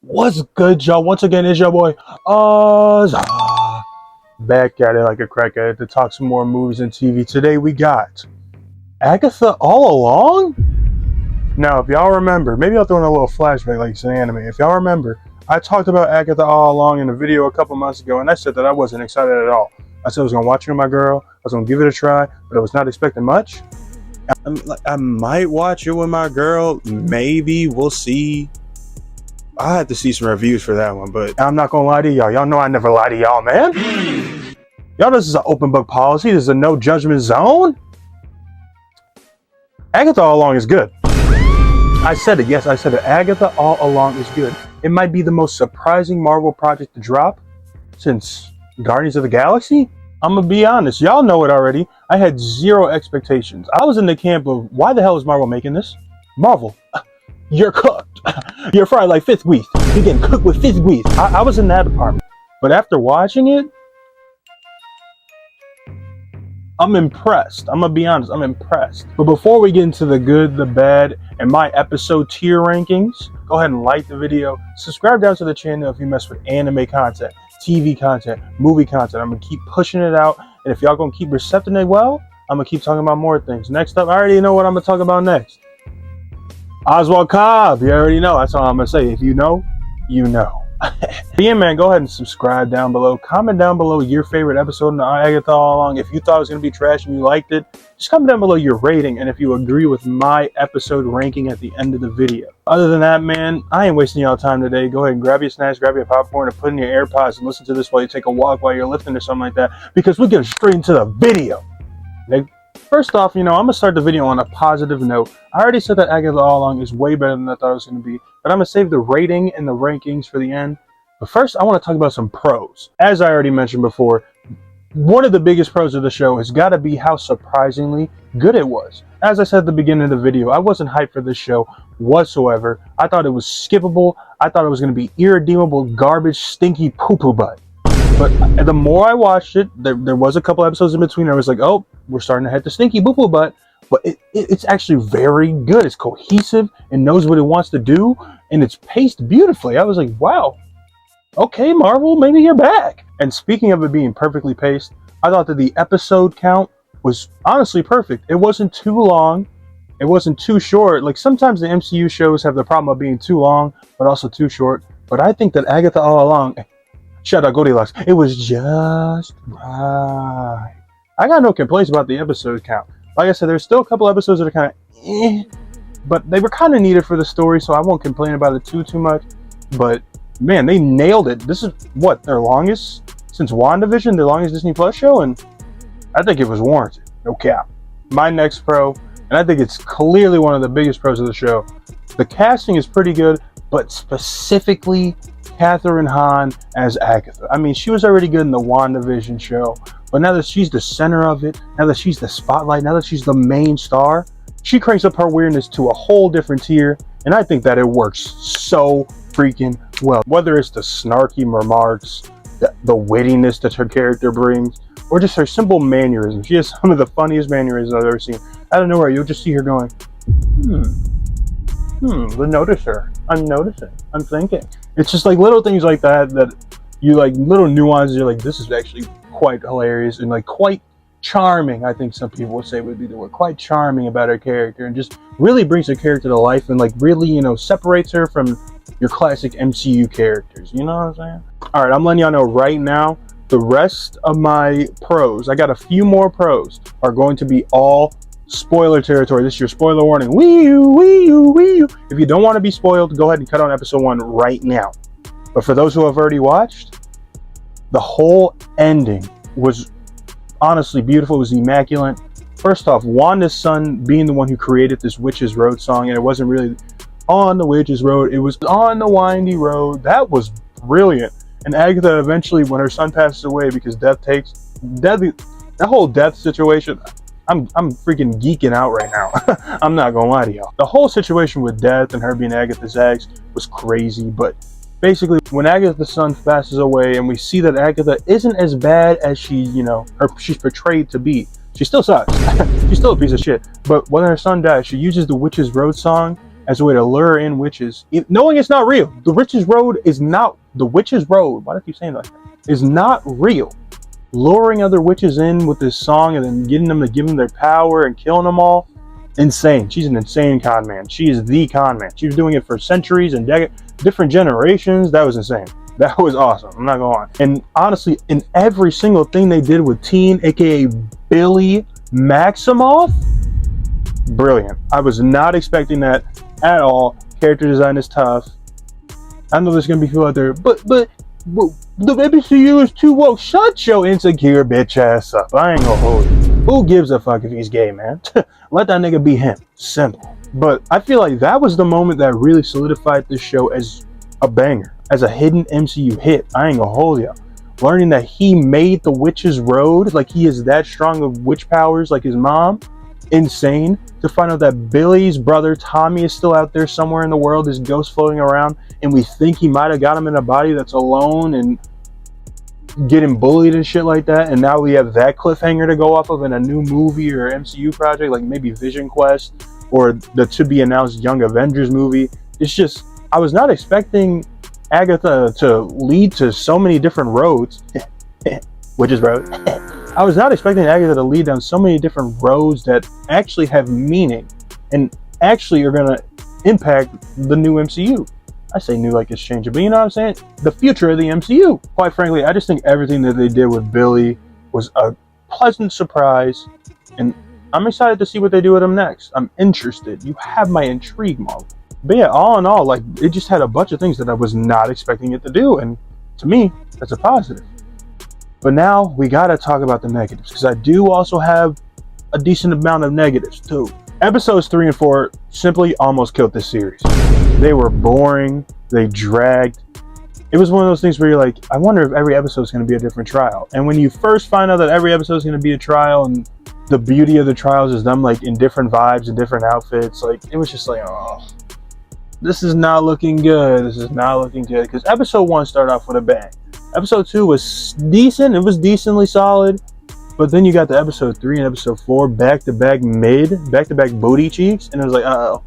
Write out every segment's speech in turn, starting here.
What's good, y'all? Once again, it's your boy, back at it like a crackhead to talk some more movies and TV. Today we got Agatha All Along? Now, if y'all remember, maybe I'll throw in a little flashback like it's an anime. If y'all remember, I talked about Agatha All Along in a video a couple months ago, and I said that I wasn't excited at all. I said I was going to watch it with my girl, I was going to give it a try, but I was not expecting much. I might watch it with my girl, maybe, we'll see. I had to see some reviews for that one, but I'm not gonna lie to y'all. Y'all know I never lie to y'all, man. Y'all, this is an open book policy. This is a no judgment zone. Agatha All Along is good. I said it. Yes, I said it. Agatha All Along is good. It might be the most surprising Marvel project to drop since Guardians of the Galaxy. I'm gonna be honest. Y'all know it already. I had zero expectations. I was in the camp of, why the hell is Marvel making this? Marvel, you're cooked. You're fried like fifth wheat. You're getting cooked with fifth wheat. I was in that department. But after watching it, I'm impressed. I'm going to be honest. I'm impressed. But before we get into the good, the bad, and my episode tier rankings, go ahead and like the video. Subscribe down to the channel if you mess with anime content, TV content, movie content. I'm going to keep pushing it out. And if y'all going to keep recepting it well, I'm going to keep talking about more things. Next up, I already know what I'm going to talk about next. Oswald Cobb, you already know. That's all I'm gonna say. If you know, you know. But yeah, man, go ahead and subscribe down below. Comment down below your favorite episode of Agatha All Along. If you thought it was gonna be trash and you liked it, just comment down below your rating and if you agree with my episode ranking at the end of the video. Other than that, man, I ain't wasting y'all time today. Go ahead and grab your snacks, grab your popcorn, and put in your AirPods and listen to this while you take a walk, while you're lifting or something like that, because we're getting straight into the video. First off, I'm going to start the video on a positive note. I already said that Agatha All Along is way better than I thought it was going to be, but I'm going to save the rating and the rankings for the end. But first, I want to talk about some pros. As I already mentioned before, one of the biggest pros of the show has got to be how surprisingly good it was. As I said at the beginning of the video, I wasn't hyped for this show whatsoever. I thought it was skippable. I thought it was going to be irredeemable, garbage, stinky poo-poo butt. But the more I watched it, there was a couple episodes in between. I was like, oh, we're starting to head to stinky boo-boo butt. But it's actually very good. It's cohesive. It knows what it wants to do. And it's paced beautifully. I was like, wow. Okay, Marvel, maybe you're back. And speaking of it being perfectly paced, I thought that the episode count was honestly perfect. It wasn't too long. It wasn't too short. Like sometimes the MCU shows have the problem of being too long, but also too short. But I think that Agatha All Along... Shout out Goldilocks. It was just right. I got no complaints about the episode count. Like I said, there's still a couple episodes that are kind of but they were kind of needed for the story, so I won't complain about it too much. But man, they nailed it. This is what, their longest since WandaVision, their longest Disney Plus show, and I think it was warranted. No cap. My next pro, and I think it's clearly one of the biggest pros of the show. The casting is pretty good, but specifically Kathryn Hahn as Agatha. I mean, she was already good in the WandaVision show, but now that she's the center of it, now that she's the spotlight, now that she's the main star, she cranks up her weirdness to a whole different tier, and I think that it works so freaking well. Whether it's the snarky remarks, the wittiness that her character brings, or just her simple mannerisms. She has some of the funniest mannerisms I've ever seen. Out of nowhere, you'll just see her going, the noticer. I'm noticing. I'm thinking. It's just like little things like that you like, little nuances. You're like, this is actually quite hilarious and like quite charming. I think some people would say would be the word, quite charming about her character, and just really brings her character to life and like really, separates her from your classic MCU characters. You know what I'm saying? All right, I'm letting y'all know right now, the rest of my pros, I got a few more pros, are going to be all spoiler territory. This is your spoiler warning. Wee you. If you don't want to be spoiled, go ahead and cut on episode 1 right now. But for those who have already watched, the whole ending was honestly beautiful. It was immaculate. First off, Wanda's son being the one who created this Witch's Road song, and it wasn't really on the Witch's Road, it was on the windy road. That was brilliant. And Agatha eventually, when her son passes away because that whole death situation, I'm freaking geeking out right now. I'm not gonna lie to y'all. The whole situation with death and her being Agatha's ex was crazy, but basically when Agatha's son passes away and we see that Agatha isn't as bad as she's portrayed to be. She still sucks. She's still a piece of shit. But when her son dies, she uses the Witch's Road song as a way to lure in witches, knowing it's not real. The witch's road is not, the witch's road, why do I keep saying that? Is not real. Luring other witches in with this song and then getting them to give them their power and killing them all. Insane. She's an insane con man. She is the con man. She was doing it for centuries and different generations. That was insane. That was awesome. I'm not gonna lie. And honestly, in every single thing they did with Teen, aka Billy Maximoff, brilliant. I was not expecting that at all. Character design is tough. I know there's gonna be people out there, but the MCU is too woke. Shut your insecure bitch ass up. I ain't gonna hold you. Who gives a fuck if he's gay, man? Let that nigga be him. Simple. But I feel like that was the moment that really solidified this show as a banger, as a hidden MCU hit. I ain't gonna hold you. Learning that he made the witch's road, like he is that strong of witch powers like his mom. Insane. To find out that Billy's brother Tommy is still out there somewhere in the world, his ghost floating around, and we think he might have got him in a body that's alone and getting bullied and shit like that. And now we have that cliffhanger to go off of in a new movie or MCU project, like maybe Vision Quest or the to be announced Young Avengers movie. It's just, I was not expecting Agatha to lead to so many different roads. Witch's road. I was not expecting Agatha to lead down so many different roads that actually have meaning and actually are going to impact the new MCU. I say new like it's changing, but you know what I'm saying? The future of the MCU. Quite frankly, I just think everything that they did with Billy was a pleasant surprise, and I'm excited to see what they do with him next. I'm interested. You have my intrigue, Marvel. But yeah, all in all, like, it just had a bunch of things that I was not expecting it to do, and to me, that's a positive. But now we gotta talk about the negatives, because I do also have a decent amount of negatives too. Episodes 3 and 4 simply almost killed this series. They were boring, they dragged. It was one of those things where you're like, I wonder if every episode is going to be a different trial. And when you first find out that every episode is going to be a trial, and the beauty of the trials is them like in different vibes and different outfits, like it was just like, oh, this is not looking good. This is not looking good. Because episode 1 started off with a bang. Episode 2 was decent. It was decently solid. But then you got the episode 3 and episode 4 back-to-back back-to-back booty cheeks. And it was like, uh-oh.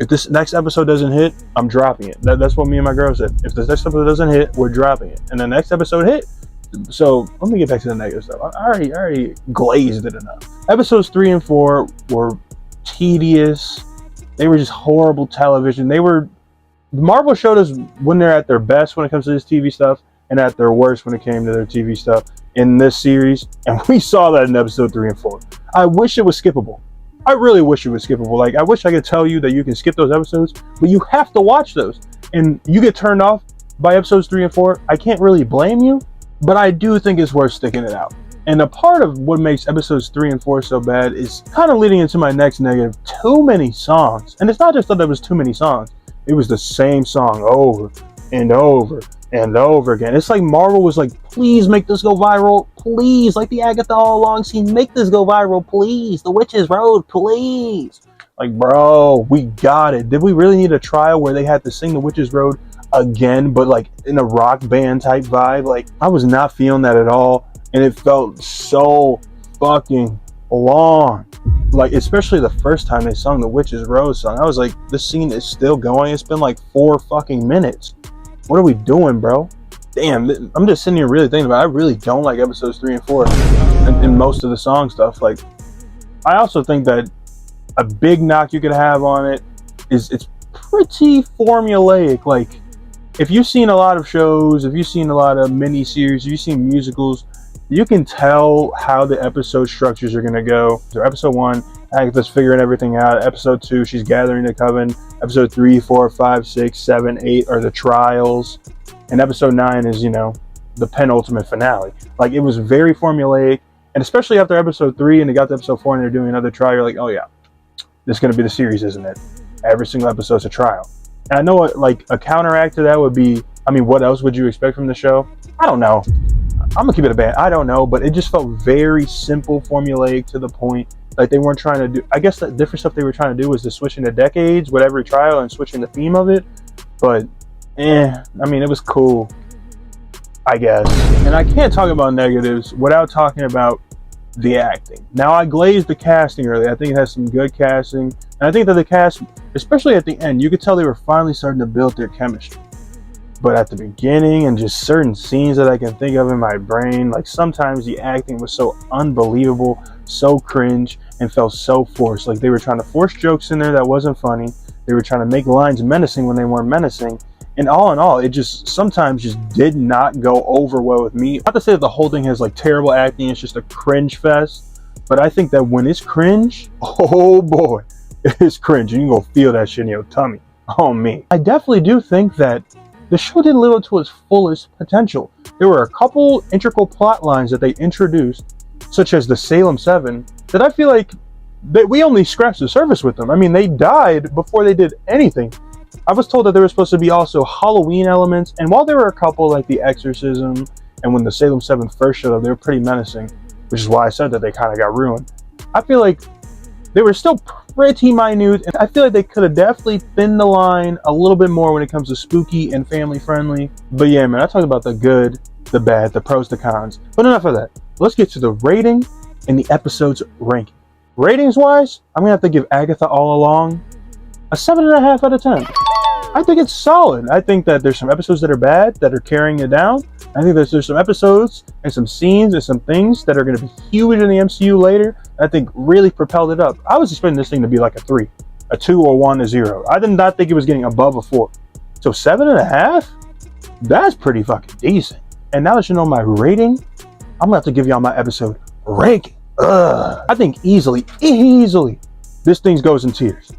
If this next episode doesn't hit, I'm dropping it. That's what me and my girl said. If this next episode doesn't hit, we're dropping it. And the next episode hit. So let me get back to the negative stuff. I already glazed it enough. Episodes 3 and 4 were tedious. They were just horrible television. Marvel showed us when they're at their best when it comes to this TV stuff, and at their worst when it came to their TV stuff in this series. And we saw that in episode 3 and 4. I wish it was skippable. I really wish it was skippable. Like, I wish I could tell you that you can skip those episodes, but you have to watch those. And you get turned off by episodes 3 and 4. I can't really blame you, but I do think it's worth sticking it out. And a part of what makes episodes 3 and 4 so bad is kind of leading into my next negative. Too many songs. And it's not just that there was too many songs. It was the same song over and over and over again. It's like Marvel was like, please make this go viral. Please, like the Agatha all along scene, make this go viral, please. The Witch's Road, please. Like, bro, we got it. Did we really need a trial where they had to sing The Witch's Road again, but like in a rock band type vibe? Like, I was not feeling that at all. And it felt so fucking long. Like, especially the first time they sung the Witch's Road song. I was like, this scene is still going. It's been like 4 fucking minutes. What are we doing, bro? Damn, I'm just sitting here really thinking about it. I really don't like episodes 3 and 4 and most of the song stuff. Like, I also think that a big knock you could have on it is it's pretty formulaic. Like, if you've seen a lot of shows, if you've seen a lot of mini-series, if you've seen musicals, you can tell how the episode structures are going to go. So episode 1, Agatha's figuring everything out. Episode 2, she's gathering the coven. Episode 3, 4, 5, 6, 7, 8 are the trials. And episode 9 is, you know, the penultimate finale. Like, it was very formulaic. And especially after episode 3 and they got to episode 4 and they're doing another trial, you're like, oh yeah, this is going to be the series, isn't it? Every single episode's a trial. And I know what, like, a counteract to that would be, I mean, what else would you expect from the show? I don't know. I'm gonna keep it a band. I don't know, but it just felt very simple, formulaic, to the point. Like, they weren't trying to do, I guess the different stuff they were trying to do was to switch into decades with every trial and switching the theme of it. But, I mean, it was cool, I guess. And I can't talk about negatives without talking about the acting. Now, I glazed the casting earlier. I think it has some good casting. And I think that the cast, especially at the end, you could tell they were finally starting to build their chemistry. But at the beginning and just certain scenes that I can think of in my brain, like sometimes the acting was so unbelievable, so cringe, and felt so forced. Like they were trying to force jokes in there that wasn't funny. They were trying to make lines menacing when they weren't menacing. And all in all, it just sometimes just did not go over well with me. Not to say that the whole thing has like terrible acting, it's just a cringe fest. But I think that when it's cringe, oh boy, it's cringe. And you can go feel that shit in your tummy. Oh me. I definitely do think that the show didn't live up to its fullest potential. There were a couple integral plot lines that they introduced, such as the Salem 7, that I feel like we only scratched the surface with them. I mean, they died before they did anything. I was told that there were supposed to be also Halloween elements, and while there were a couple like the Exorcism, and when the Salem 7 first showed up, they were pretty menacing, which is why I said that they kind of got ruined. I feel like they were still pretty minute, and I feel like they could have definitely thinned the line a little bit more when it comes to spooky and family friendly. But yeah, man, I talked about the good, the bad, the pros, the cons. But enough of that. Let's get to the rating and the episode's ranking. Ratings wise, I'm gonna have to give Agatha All Along a 7.5 out of 10. I think it's solid. I think that there's some episodes that are bad, that are carrying it down. I think there's some episodes and some scenes and some things that are going to be huge in the MCU later. I think really propelled it up. I was expecting this thing to be like a 3, a 2, or 1, a 0. I did not think it was getting above a 4. So 7.5? That's pretty fucking decent. And now that you know my rating, I'm going to have to give y'all my episode ranking. I think easily, this thing goes in tiers.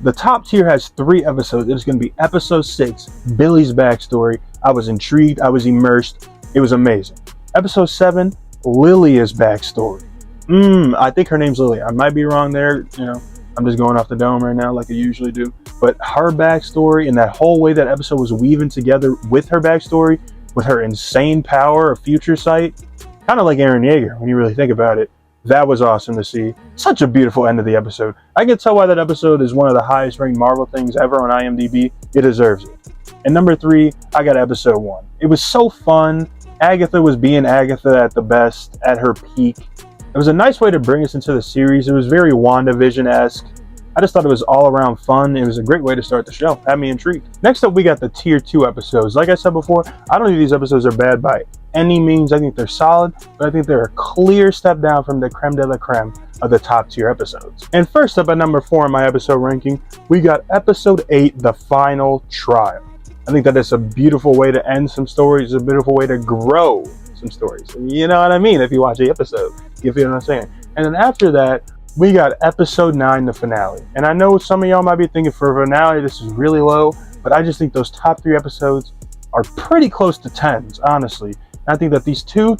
The top tier has 3 episodes. It's going to be episode 6, Billy's backstory. I was intrigued. I was immersed. It was amazing. Episode 7, Lilia's backstory. I think her name's Lily. I might be wrong there. You know, I'm just going off the dome right now like I usually do. But her backstory and that whole way that episode was weaving together with her backstory, with her insane power of future sight, kind of like Eren Yeager when you really think about it. That was awesome to see. Such a beautiful end of the episode. I can tell why that episode is one of the highest ranked Marvel things ever on IMDb. It deserves it. And number 3, I got episode 1. It was so fun. Agatha was being Agatha at the best, at her peak. It was a nice way to bring us into the series. It was very WandaVision-esque. I just thought it was all around fun. It was a great way to start the show. Had me intrigued. Next up, we got the tier 2 episodes. Like I said before, I don't think these episodes are bad by any means. I think they're solid, but I think they're a clear step down from the creme de la creme of the top tier episodes. And first up at number 4 in my episode ranking, we got episode 8, The Final Trial. I think that is a beautiful way to end some stories, a beautiful way to grow some stories. You know what I mean? If you watch the episode, you feel what I'm saying? And then after that, we got episode 9, the finale. And I know some of y'all might be thinking for a finale, this is really low, but I just think those top 3 episodes are pretty close to 10s, honestly. And I think that these 2,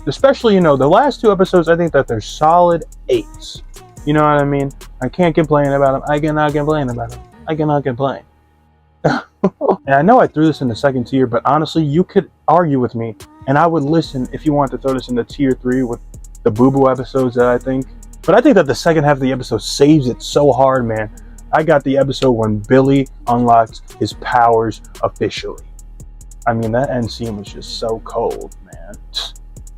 especially, you know, the last 2 episodes, I think that they're solid 8s. You know what I mean? I can't complain about them. I cannot complain about them. I cannot complain. And I know I threw this in the second tier, but honestly, you could argue with me, and I would listen if you want to throw this in the tier 3 with the boo-boo episodes that I think. But I think that the second half of the episode saves it so hard, man. I got the episode when Billy unlocks his powers officially. I mean, that end scene was just so cold, man.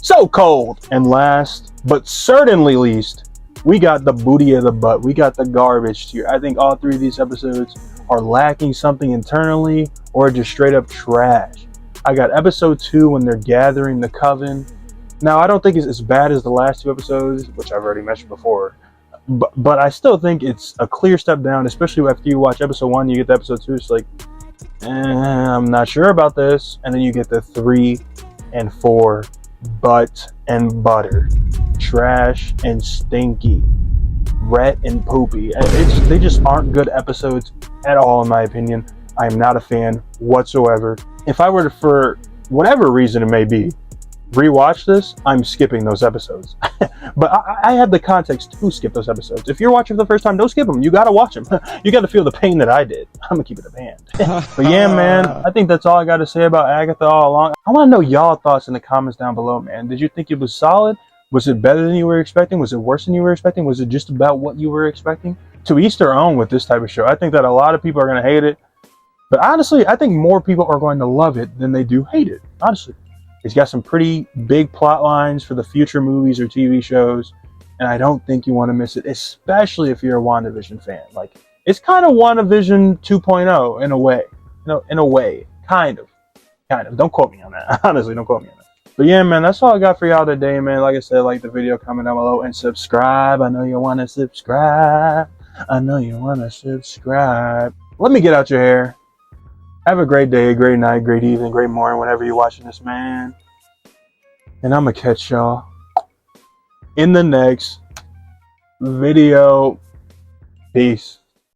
So cold! And last, but certainly least, we got the booty of the butt. We got the garbage tier. I think all 3 of these episodes are lacking something internally or just straight up trash. I got episode 2 when they're gathering the coven. Now, I don't think it's as bad as the last 2 episodes, which I've already mentioned before, but I still think it's a clear step down, especially after you watch episode 1, you get to episode 2, it's like, I'm not sure about this, and then you get the 3 and 4, butt and butter, trash and stinky, ret and poopy. They just aren't good episodes at all, in my opinion. I am not a fan whatsoever. If I were to, for whatever reason it may be, rewatch this, I'm skipping those episodes. But I have the context to skip those episodes. If you're watching for the first time, don't skip them. You gotta watch them. You gotta feel the pain that I did. I'm gonna keep it a band. But yeah, man, I think that's all I gotta say about Agatha all along. I want to know y'all thoughts in the comments down below, man. Did you think it was solid? Was it better than you were expecting? Was it worse than you were expecting? Was it just about what you were expecting? To each their own with this type of show. I think that a lot of people are gonna hate it. But honestly, I think more people are going to love it than they do hate it. Honestly. It's got some pretty big plot lines for the future movies or TV shows, and I don't think you want to miss it, especially if you're a WandaVision fan. Like, it's kind of WandaVision 2.0 in a way. In a way. Kind of. Don't quote me on that. Honestly, don't quote me on that. But yeah, man, that's all I got for y'all today, man. Like I said, like the video, comment down below, and subscribe. I know you want to subscribe. Let me get out your hair. Have a great day, great night, great evening, great morning, whenever you're watching this, man. And I'm going to catch y'all in the next video. Peace.